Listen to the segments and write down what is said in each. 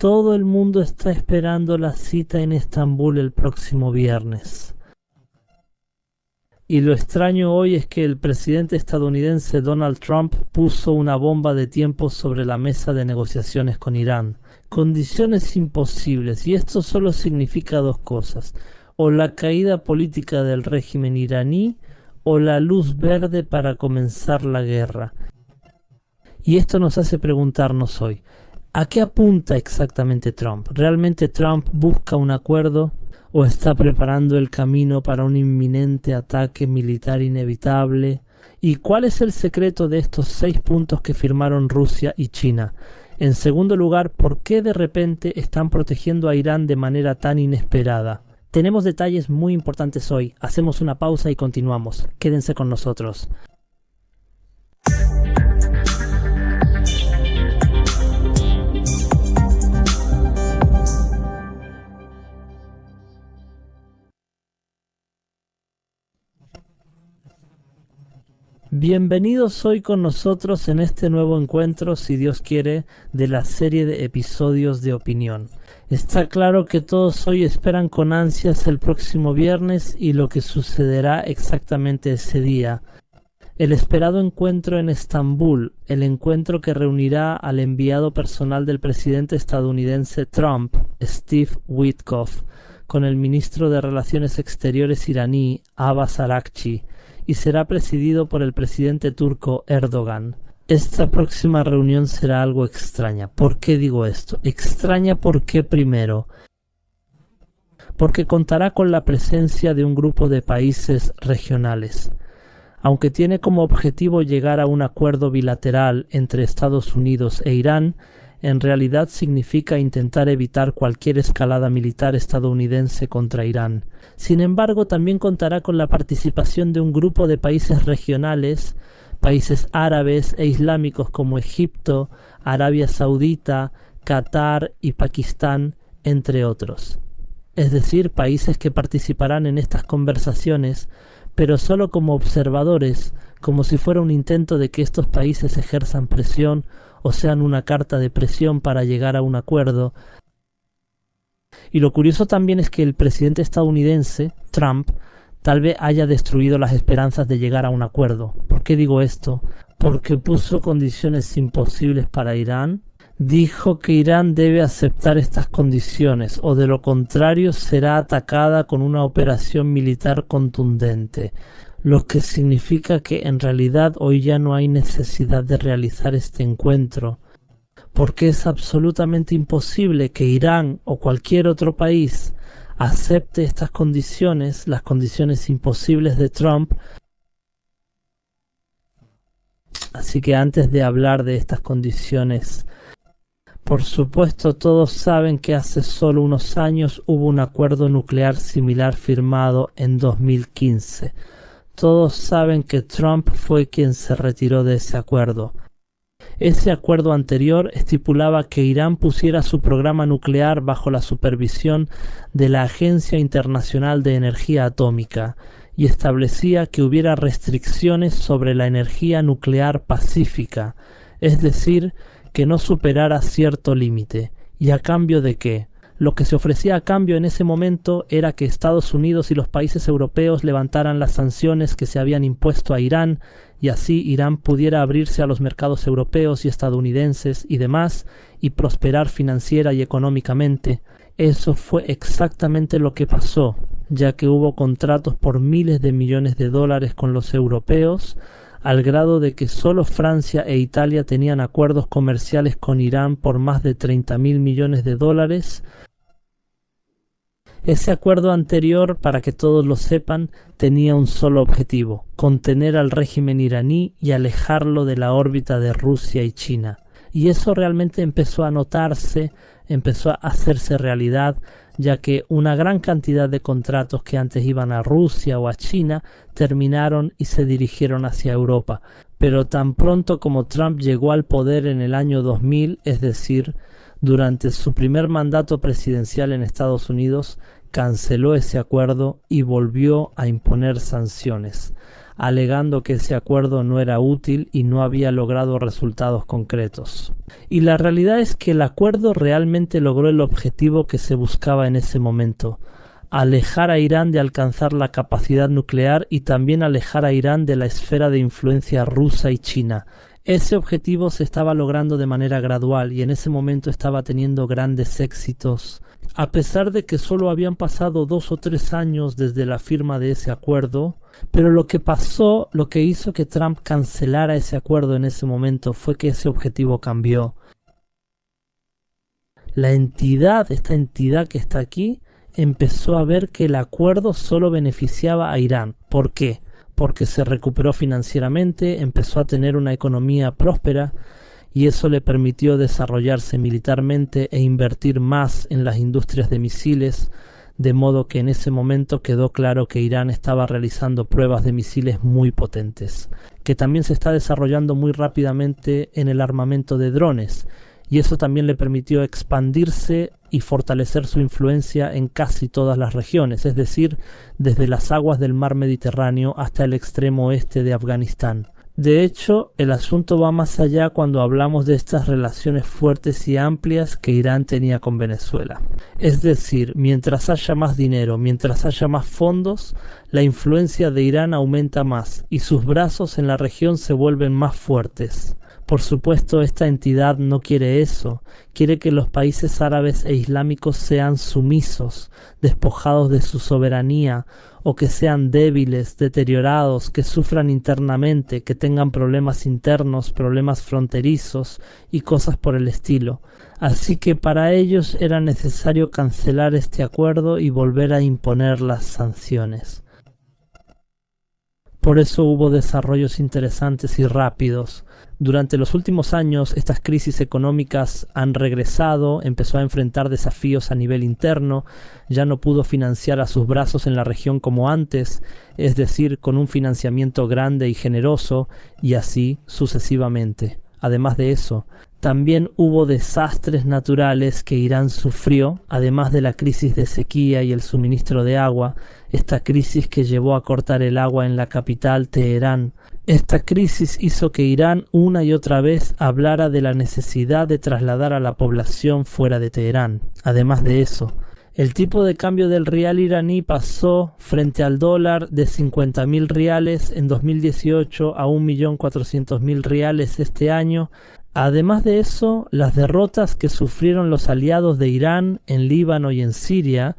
Todo el mundo está esperando la cita en Estambul el próximo viernes. Y lo extraño hoy es que el presidente estadounidense Donald Trump puso una bomba de tiempo sobre la mesa de negociaciones con Irán. Condiciones imposibles, y esto solo significa dos cosas: o la caída política del régimen iraní o la luz verde para comenzar la guerra. Y esto nos hace preguntarnos hoy, ¿a qué apunta exactamente Trump? ¿Realmente Trump busca un acuerdo o está preparando el camino para un inminente ataque militar inevitable? ¿Y cuál es el secreto de estos 6 puntos que firmaron Rusia y China? En segundo lugar, ¿por qué de repente están protegiendo a Irán de manera tan inesperada? Tenemos detalles muy importantes hoy. Hacemos una pausa y continuamos. Quédense con nosotros. Bienvenidos hoy con nosotros en este nuevo encuentro, si Dios quiere, de la serie de episodios de opinión. Está claro que todos hoy esperan con ansias el próximo viernes y lo que sucederá exactamente ese día. El esperado encuentro en Estambul, el encuentro que reunirá al enviado personal del presidente estadounidense Trump, Steve Witkoff, con el ministro de Relaciones Exteriores iraní, Abbas Araghchi, y será presidido por el presidente turco Erdogan. Esta próxima reunión será algo extraña. ¿Por qué digo esto? Extraña porque primero, porque contará con la presencia de un grupo de países regionales. Aunque tiene como objetivo llegar a un acuerdo bilateral entre Estados Unidos e Irán, en realidad significa intentar evitar cualquier escalada militar estadounidense contra Irán. Sin embargo, también contará con la participación de un grupo de países regionales, países árabes e islámicos como Egipto, Arabia Saudita, Qatar y Pakistán, entre otros. Es decir, países que participarán en estas conversaciones, pero solo como observadores, como si fuera un intento de que estos países ejerzan presión o sean una carta de presión para llegar a un acuerdo. Y lo curioso también es que el presidente estadounidense, Trump, tal vez haya destruido las esperanzas de llegar a un acuerdo. ¿Por qué digo esto? Porque puso condiciones imposibles para Irán. Dijo que Irán debe aceptar estas condiciones o de lo contrario será atacada con una operación militar contundente, lo que significa que en realidad hoy ya no hay necesidad de realizar este encuentro, porque es absolutamente imposible que Irán o cualquier otro país acepte estas condiciones, las condiciones imposibles de Trump. Así que antes de hablar de estas condiciones, por supuesto todos saben que hace solo unos años hubo un acuerdo nuclear similar firmado en 2015. Todos saben que Trump fue quien se retiró de ese acuerdo. Ese acuerdo anterior estipulaba que Irán pusiera su programa nuclear bajo la supervisión de la Agencia Internacional de Energía Atómica y establecía que hubiera restricciones sobre la energía nuclear pacífica, es decir, que no superara cierto límite. ¿Y a cambio de qué? Lo que se ofrecía a cambio en ese momento era que Estados Unidos y los países europeos levantaran las sanciones que se habían impuesto a Irán y así Irán pudiera abrirse a los mercados europeos y estadounidenses y demás y prosperar financiera y económicamente. Eso fue exactamente lo que pasó, ya que hubo contratos por miles de millones de dólares con los europeos, al grado de que solo Francia e Italia tenían acuerdos comerciales con Irán por más de 30.000 millones de dólares. Ese acuerdo anterior, para que todos lo sepan, tenía un solo objetivo: contener al régimen iraní y alejarlo de la órbita de Rusia y China. Y eso realmente empezó a notarse, empezó a hacerse realidad, ya que una gran cantidad de contratos que antes iban a Rusia o a China terminaron y se dirigieron hacia Europa. Pero tan pronto como Trump llegó al poder en el año 2000, es decir, durante su primer mandato presidencial en Estados Unidos, canceló ese acuerdo y volvió a imponer sanciones. alegando que ese acuerdo no era útil y no había logrado resultados concretos. Y la realidad es que el acuerdo realmente logró el objetivo que se buscaba en ese momento: alejar a Irán de alcanzar la capacidad nuclear y también alejar a Irán de la esfera de influencia rusa y china. Ese objetivo se estaba logrando de manera gradual y en ese momento estaba teniendo grandes éxitos. A pesar de que solo habían pasado 2 o 3 años desde la firma de ese acuerdo, pero lo que pasó, lo que hizo que Trump cancelara ese acuerdo en ese momento fue que ese objetivo cambió. Esta entidad que está aquí, empezó a ver que el acuerdo solo beneficiaba a Irán. ¿Por qué? Porque se recuperó financieramente, empezó a tener una economía próspera y eso le permitió desarrollarse militarmente e invertir más en las industrias de misiles, de modo que en ese momento quedó claro que Irán estaba realizando pruebas de misiles muy potentes, que también se está desarrollando muy rápidamente en el armamento de drones, y eso también le permitió expandirse y fortalecer su influencia en casi todas las regiones, es decir, desde las aguas del mar Mediterráneo hasta el extremo oeste de Afganistán. De hecho, el asunto va más allá cuando hablamos de estas relaciones fuertes y amplias que Irán tenía con Venezuela. Es decir, mientras haya más dinero, mientras haya más fondos, la influencia de Irán aumenta más y sus brazos en la región se vuelven más fuertes. Por supuesto, esta entidad no quiere eso, quiere que los países árabes e islámicos sean sumisos, despojados de su soberanía, o que sean débiles, deteriorados, que sufran internamente, que tengan problemas internos, problemas fronterizos y cosas por el estilo. Así que para ellos era necesario cancelar este acuerdo y volver a imponer las sanciones. Por eso hubo desarrollos interesantes y rápidos. Durante los últimos años, estas crisis económicas han regresado, empezó a enfrentar desafíos a nivel interno, ya no pudo financiar a sus brazos en la región como antes, es decir, con un financiamiento grande y generoso, y así sucesivamente. Además de eso, también hubo desastres naturales que Irán sufrió, además de la crisis de sequía y el suministro de agua, esta crisis que llevó a cortar el agua en la capital, Teherán. Esta crisis hizo que Irán una y otra vez hablara de la necesidad de trasladar a la población fuera de Teherán. Además de eso, el tipo de cambio del rial iraní pasó frente al dólar de 50.000 riales en 2018 a 1.400.000 riales este año. Además de eso, las derrotas que sufrieron los aliados de Irán en Líbano y en Siria,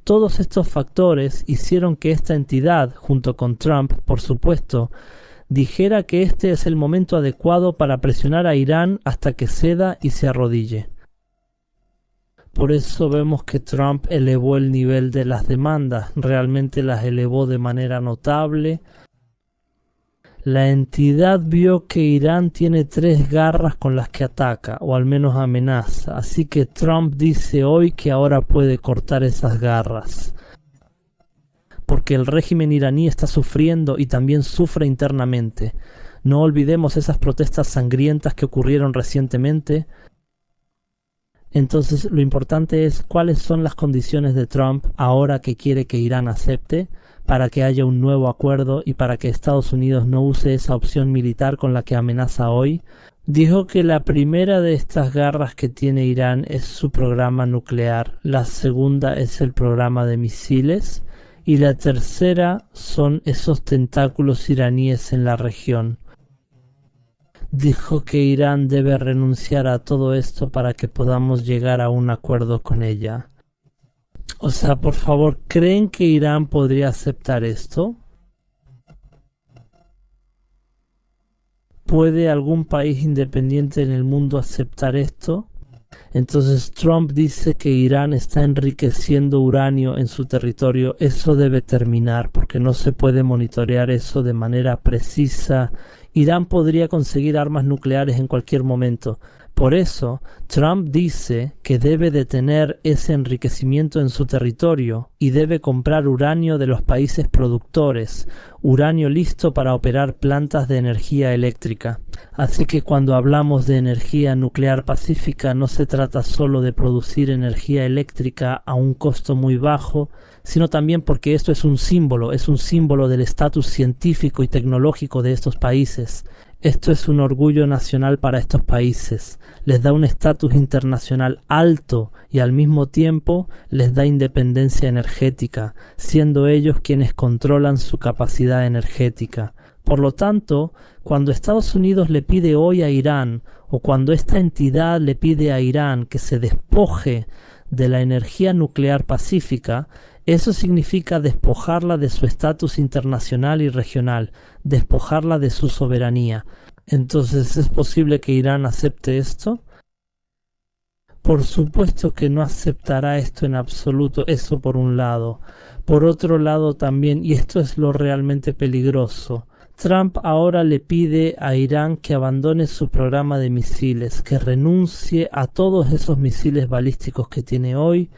todos estos factores hicieron que esta entidad, junto con Trump, por supuesto, dijera que este es el momento adecuado para presionar a Irán hasta que ceda y se arrodille. Por eso vemos que Trump elevó el nivel de las demandas, realmente las elevó de manera notable. La entidad vio que Irán tiene 3 garras con las que ataca, o al menos amenaza, así que Trump dice hoy que ahora puede cortar esas garras. Porque el régimen iraní está sufriendo y también sufre internamente. No olvidemos esas protestas sangrientas que ocurrieron recientemente. Entonces lo importante es cuáles son las condiciones de Trump ahora que quiere que Irán acepte para que haya un nuevo acuerdo y para que Estados Unidos no use esa opción militar con la que amenaza hoy. Dijo que la primera de estas garras que tiene Irán es su programa nuclear, la segunda es el programa de misiles y la tercera son esos tentáculos iraníes en la región. Dijo que Irán debe renunciar a todo esto para que podamos llegar a un acuerdo con ella. O sea, por favor, ¿creen que Irán podría aceptar esto? ¿Puede algún país independiente en el mundo aceptar esto? Entonces Trump dice que Irán está enriqueciendo uranio en su territorio. Eso debe terminar porque no se puede monitorear eso de manera precisa. Irán podría conseguir armas nucleares en cualquier momento, Por eso, Trump dice que debe detener ese enriquecimiento en su territorio y debe comprar uranio de los países productores, uranio listo para operar plantas de energía eléctrica. Así que cuando hablamos de energía nuclear pacífica no se trata solo de producir energía eléctrica a un costo muy bajo, sino también porque esto es un símbolo del estatus científico y tecnológico de estos países. Esto es un orgullo nacional para estos países, les da un estatus internacional alto y al mismo tiempo les da independencia energética, siendo ellos quienes controlan su capacidad energética. Por lo tanto, cuando Estados Unidos le pide hoy a Irán, o cuando esta entidad le pide a Irán que se despoje de la energía nuclear pacífica, eso significa despojarla de su estatus internacional y regional, despojarla de su soberanía. Entonces, ¿es posible que Irán acepte esto? Por supuesto que no aceptará esto en absoluto, eso por un lado. Por otro lado también, y esto es lo realmente peligroso, Trump ahora le pide a Irán que abandone su programa de misiles, que renuncie a todos esos misiles balísticos que tiene hoy,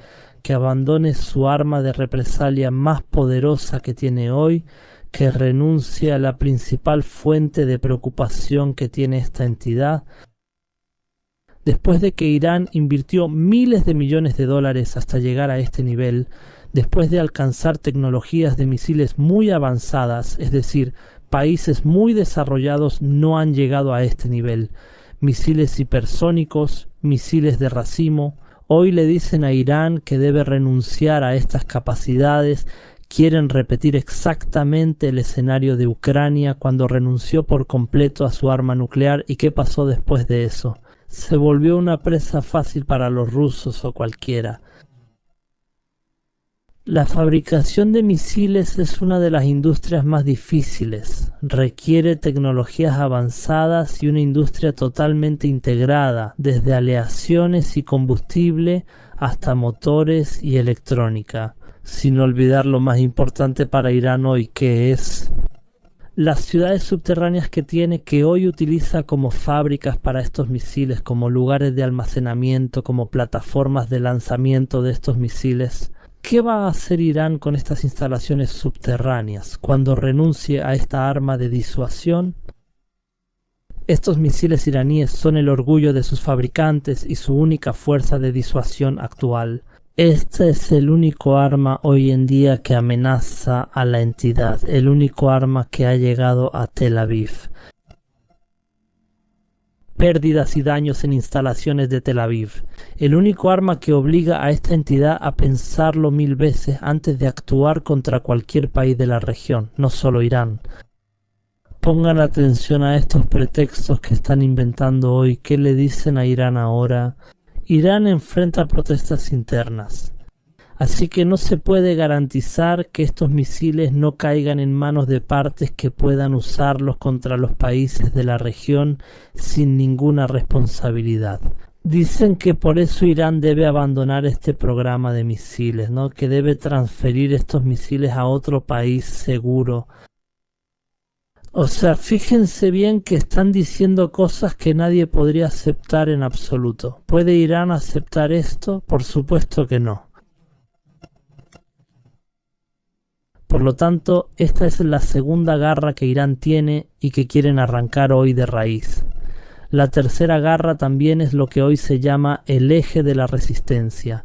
que abandone su arma de represalia más poderosa que tiene hoy, que renuncie a la principal fuente de preocupación que tiene esta entidad. Después de que Irán invirtió miles de millones de dólares hasta llegar a este nivel, después de alcanzar tecnologías de misiles muy avanzadas, es decir, países muy desarrollados no han llegado a este nivel, misiles hipersónicos, misiles de racimo. Hoy le dicen a Irán que debe renunciar a estas capacidades. Quieren repetir exactamente el escenario de Ucrania cuando renunció por completo a su arma nuclear. ¿Y qué pasó después de eso? Se volvió una presa fácil para los rusos o cualquiera. La fabricación de misiles es una de las industrias más difíciles. Requiere tecnologías avanzadas y una industria totalmente integrada, desde aleaciones y combustible hasta motores y electrónica. Sin olvidar lo más importante para Irán hoy, que es las ciudades subterráneas que tiene, que hoy utiliza como fábricas para estos misiles, como lugares de almacenamiento, como plataformas de lanzamiento de estos misiles. ¿Qué va a hacer Irán con estas instalaciones subterráneas cuando renuncie a esta arma de disuasión? Estos misiles iraníes son el orgullo de sus fabricantes y su única fuerza de disuasión actual. Este es el único arma hoy en día que amenaza a la entidad, el único arma que ha llegado a Tel Aviv. Pérdidas y daños en instalaciones de Tel Aviv. El único arma que obliga a esta entidad a pensarlo 1000 veces antes de actuar contra cualquier país de la región, no solo Irán. Pongan atención a estos pretextos que están inventando hoy. ¿Qué le dicen a Irán ahora? Irán enfrenta protestas internas. Así que no se puede garantizar que estos misiles no caigan en manos de partes que puedan usarlos contra los países de la región sin ninguna responsabilidad. Dicen que por eso Irán debe abandonar este programa de misiles, ¿no? Que debe transferir estos misiles a otro país seguro. O sea, fíjense bien que están diciendo cosas que nadie podría aceptar en absoluto. ¿Puede Irán aceptar esto? Por supuesto que no. Por lo tanto, esta es la segunda garra que Irán tiene y que quieren arrancar hoy de raíz. La tercera garra también es lo que hoy se llama el eje de la resistencia.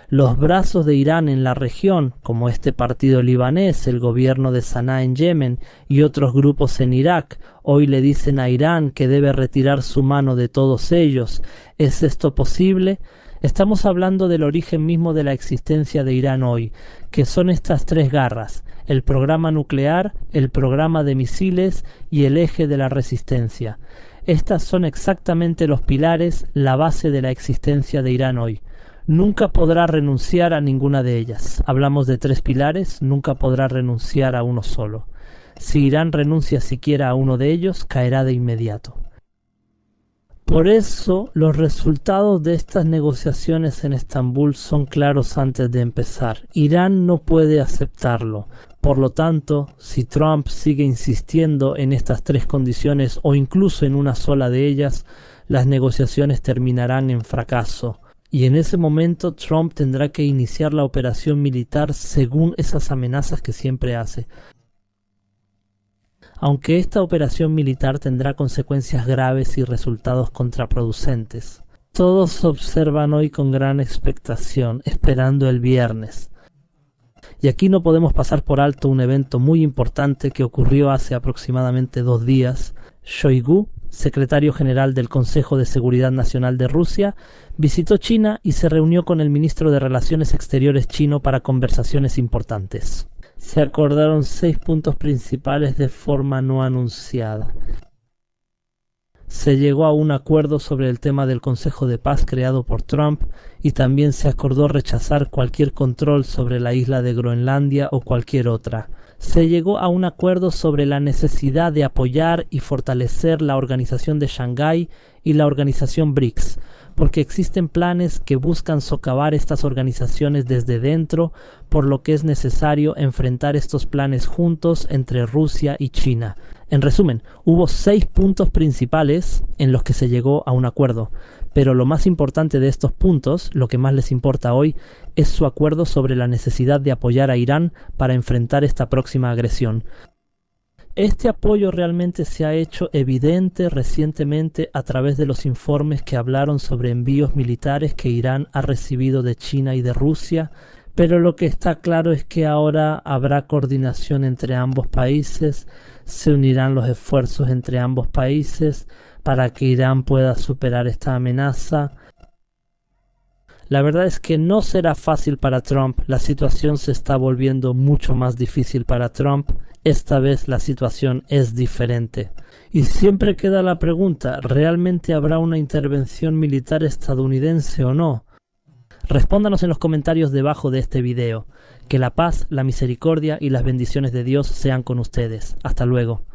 Los brazos de Irán en la región, como este partido libanés, el gobierno de Saná en Yemen y otros grupos en Irak, hoy le dicen a Irán que debe retirar su mano de todos ellos. ¿Es esto posible? Estamos hablando del origen mismo de la existencia de Irán hoy, que son estas tres garras: el programa nuclear, el programa de misiles y el eje de la resistencia. Estas son exactamente los pilares, la base de la existencia de Irán hoy. Nunca podrá renunciar a ninguna de ellas. Hablamos de tres pilares, nunca podrá renunciar a uno solo. Si Irán renuncia siquiera a uno de ellos, caerá de inmediato. Por eso, los resultados de estas negociaciones en Estambul son claros antes de empezar. Irán no puede aceptarlo. Por lo tanto, si Trump sigue insistiendo en estas tres condiciones o incluso en una sola de ellas, las negociaciones terminarán en fracaso. Y en ese momento Trump tendrá que iniciar la operación militar según esas amenazas que siempre hace. Aunque esta operación militar tendrá consecuencias graves y resultados contraproducentes. Todos observan hoy con gran expectación, esperando el viernes. Y aquí no podemos pasar por alto un evento muy importante que ocurrió hace aproximadamente 2 días. Shoigu, secretario general del Consejo de Seguridad Nacional de Rusia, visitó China y se reunió con el ministro de Relaciones Exteriores chino para conversaciones importantes. Se acordaron 6 puntos principales de forma no anunciada. Se llegó a un acuerdo sobre el tema del Consejo de Paz creado por Trump y también se acordó rechazar cualquier control sobre la isla de Groenlandia o cualquier otra. Se llegó a un acuerdo sobre la necesidad de apoyar y fortalecer la Organización de Shanghái y la Organización BRICS, porque existen planes que buscan socavar estas organizaciones desde dentro, por lo que es necesario enfrentar estos planes juntos entre Rusia y China. En resumen, hubo 6 puntos principales en los que se llegó a un acuerdo, pero lo más importante de estos puntos, lo que más les importa hoy, es su acuerdo sobre la necesidad de apoyar a Irán para enfrentar esta próxima agresión. Este apoyo realmente se ha hecho evidente recientemente a través de los informes que hablaron sobre envíos militares que Irán ha recibido de China y de Rusia, pero lo que está claro es que ahora habrá coordinación entre ambos países, se unirán los esfuerzos entre ambos países para que Irán pueda superar esta amenaza. La verdad es que no será fácil para Trump, la situación se está volviendo mucho más difícil para Trump. Esta vez la situación es diferente. Y siempre queda la pregunta, ¿realmente habrá una intervención militar estadounidense o no? Respóndanos en los comentarios debajo de este video. Que la paz, la misericordia y las bendiciones de Dios sean con ustedes. Hasta luego.